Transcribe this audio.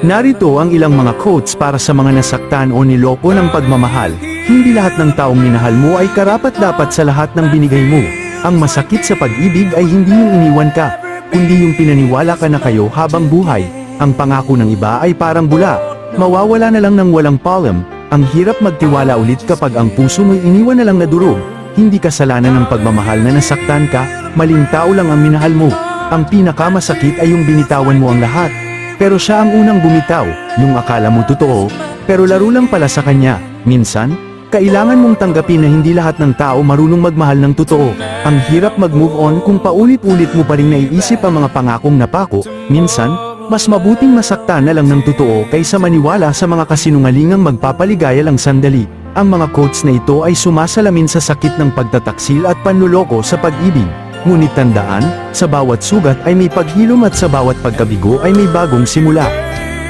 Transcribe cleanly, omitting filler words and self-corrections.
Narito ang ilang mga quotes para sa mga nasaktan o niloko ng pagmamahal. Hindi lahat ng taong minahal mo ay karapat-dapat sa lahat ng binigay mo. Ang masakit sa pag-ibig ay hindi yung iniwan ka, kundi yung pinaniwala ka na kayo habang buhay. Ang pangako ng iba ay parang bula, mawawala na lang ng walang palem. Ang hirap magtiwala ulit kapag ang puso mo'y iniwan na lang na durog. Hindi kasalanan ng pagmamahal na nasaktan ka, maling tao lang ang minahal mo. Ang pinakamasakit ay yung binitawan mo ang lahat. Pero siya ang unang bumitaw, yung akala mo totoo, pero laro lang pala sa kanya. Minsan, kailangan mong tanggapin na hindi lahat ng tao marunong magmahal ng totoo. Ang hirap mag-move on kung paulit-ulit mo pa rin naiisip ang mga pangakong napako. Minsan, mas mabuting masaktan na lang ng totoo kaysa maniwala sa mga kasinungalingang magpapaligaya lang sandali. Ang mga quotes na ito ay sumasalamin sa sakit ng pagtataksil at panluloko sa pag-ibig. Ngunit tandaan, sa bawat sugat ay may paghilom at sa bawat pagkabigo ay may bagong simula.